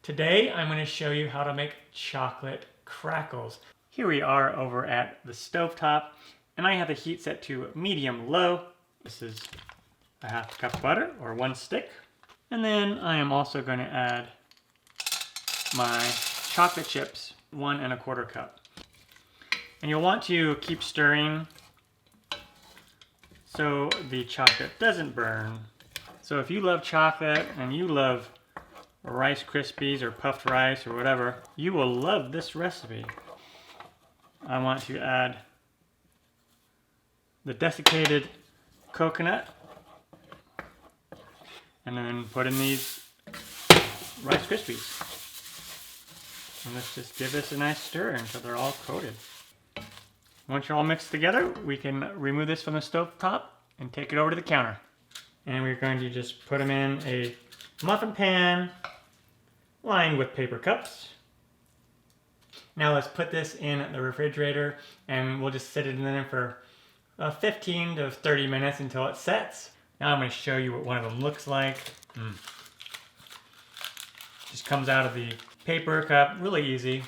Today I'm going to show you how to make chocolate crackles. Here we are over at the stovetop, and I have the heat set to medium-low. This is a half cup of butter, or 1 stick. And then I am also going to add my chocolate chips, 1 1/4 cup. And you'll want to keep stirring so the chocolate doesn't burn. So if you love chocolate and you love Rice Krispies or puffed rice or whatever, you will love this recipe. I want to add the desiccated coconut and then put in these Rice Krispies. And let's just give this a nice stir until they're all coated. Once you're all mixed together, we can remove this from the stove top and take it over to the counter. And we're going to just put them in a muffin pan lined with paper cups. Now let's put this in the refrigerator and we'll just sit it in there for 15 to 30 minutes until it sets. Now I'm going to show you what one of them looks like. Just comes out of the paper cup, really easy.